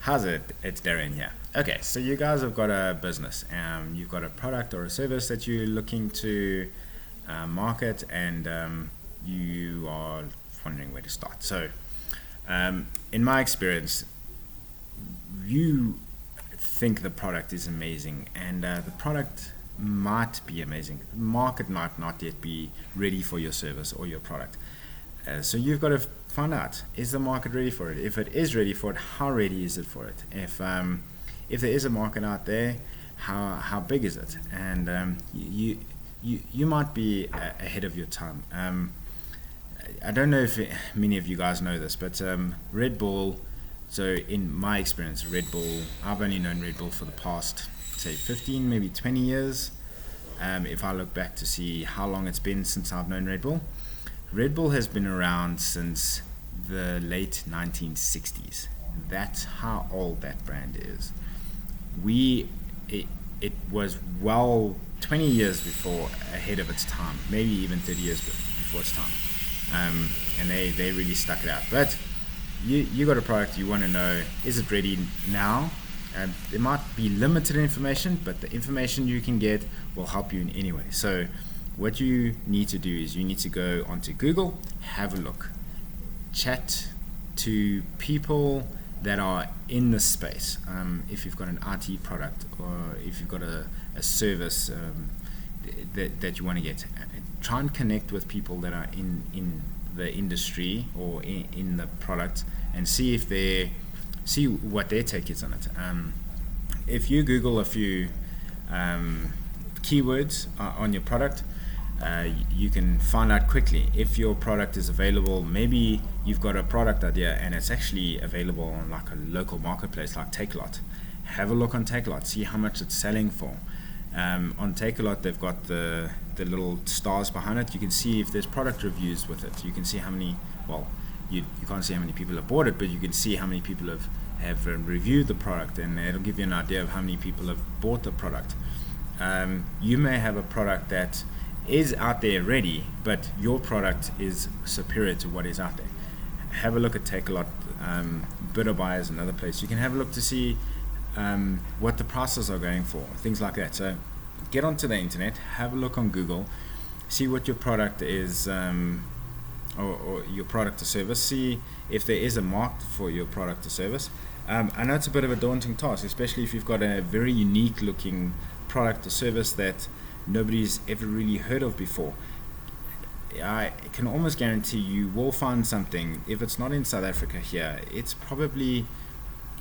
How's it? It's Darren here. Okay, so you guys have got a business. You've got a product or a service that you're looking to market, and you are wondering where to start. So, in my experience, you think the product is amazing, and the product might be amazing. The market might not yet be ready for your service or your product. So you've got to find out, is the market ready for it? If it is ready for it, how ready is it for it? If there is a market out there, how big is it? And you might be ahead of your time. I don't know if many of you guys know this, but Red Bull. So in my experience, Red Bull, I've only known Red Bull for the past, say, 15, maybe 20 years. If I look back to see how long it's been since I've known Red Bull. Red Bull has been around since the late 1960s. That's how old that brand is. It was 20 years before ahead of its time, maybe even 30 years before its time. And they really stuck it out. But you got a product, you want to know, is it ready now? There might be limited information, but the information you can get will help you in any way. So what you need to do is you need to go onto Google, have a look, chat to people that are in the space. If you've got an IT product, or if you've got a service that you want to get, try and connect with people that are in the industry or in the product, and see what their take is on it. If you Google a few keywords on your product, you can find out quickly if your product is available. Maybe you've got a product idea and it's actually available on like a local marketplace like Takealot. Have a look on Takealot, see how much it's selling for. On Takealot, they've got the little stars behind it. You can see if there's product reviews with it. You can see how many, you can't see how many people have bought it, but you can see how many people have reviewed the product, and it'll give you an idea of how many people have bought the product. You may have a product that is out there ready, but your product is superior to what is out there. Have a look at Takealot. BidderBuy is another place. You can have a look to see what the prices are going for, things like that. So get onto the internet, have a look on Google, see what your product is, or your product or service. See if there is a market for your product or service. I know it's a bit of a daunting task, especially if you've got a very unique looking product or service that nobody's ever really heard of before. I can almost guarantee you will find something. If it's not in South Africa here, it's probably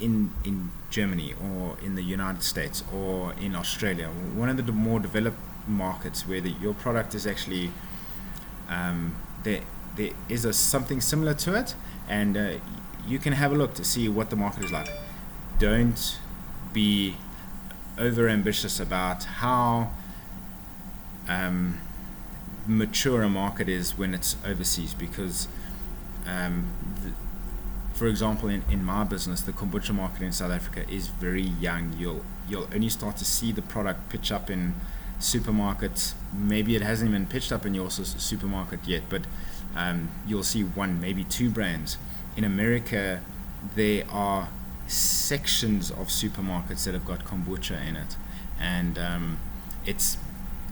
in Germany or in the United States or in Australia, one of the more developed markets where your product is actually there is something similar to it, and you can have a look to see what the market is like. Don't be over ambitious about how mature a market is when it's overseas, because for example, in my business, the kombucha market in South Africa is very young. You'll only start to see the product pitch up in supermarkets. Maybe it hasn't even pitched up in your supermarket yet, but you'll see one, maybe two brands. In America, there are sections of supermarkets that have got kombucha in it, and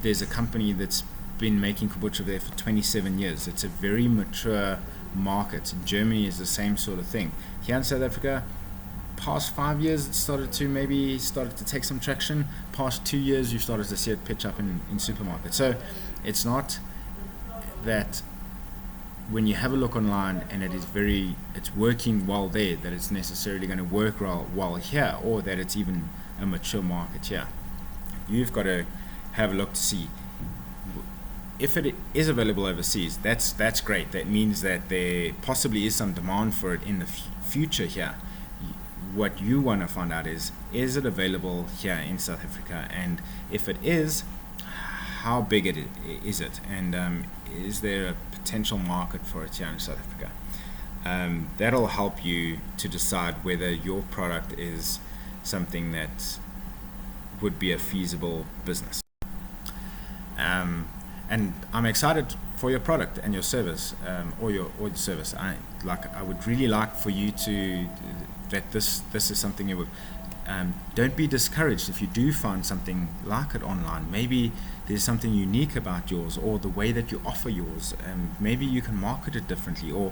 there's a company that's been making kombucha there for 27 years. It's a very mature market. In Germany is the same sort of thing. Here in South Africa, past 5 years it started to take some traction. Past 2 years you've started to see it pitch up in supermarkets. So it's not that when you have a look online and it's working well there, that it's necessarily going to work well here, or that it's even a mature market here. You've got to have a look to see if it is available overseas. That's great. That means that there possibly is some demand for it in the future here. What you want to find out is it available here in South Africa, and if it is, how big is it, and is there a potential market for it here in South Africa? That'll help you to decide whether your product is something that would be a feasible business. And I'm excited for your product and your service, or your service. I would really like for you to that this is something you would. Don't be discouraged if you do find something like it online. Maybe there's something unique about yours, or the way that you offer yours. Maybe you can market it differently. Or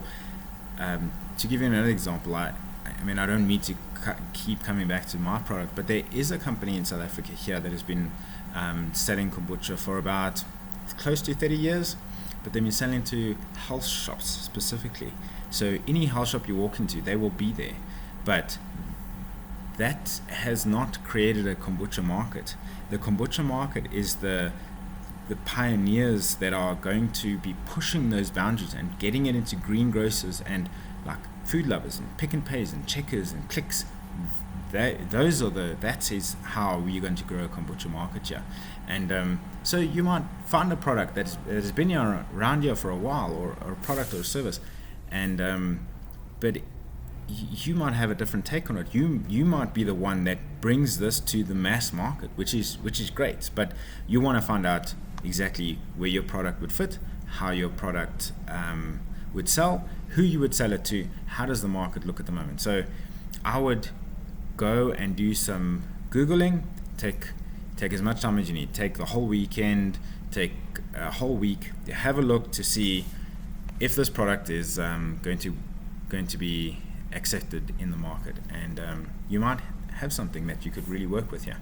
to give you another example, I mean, I don't mean to keep coming back to my product, but there is a company in South Africa here that has been selling kombucha for about close to 30 years, but they've been selling to health shops specifically. So any health shop you walk into, they will be there. But that has not created a kombucha market. The kombucha market is the pioneers that are going to be pushing those boundaries and getting it into greengrocers and like food lovers and Pick n Pays and Checkers and Clicks. That is how we're going to grow a kombucha market here. And so you might find a product that has been around here for a while, or a product or a service, and but you might have a different take on it. You might be the one that brings this to the mass market, which is great. But you want to find out exactly where your product would fit, how your product would sell, who you would sell it to, how does the market look at the moment. So I would go and do some Googling. Take as much time as you need. Take the whole weekend, take a whole week, have a look to see if this product is going to be accepted in the market, and you might have something that you could really work with here.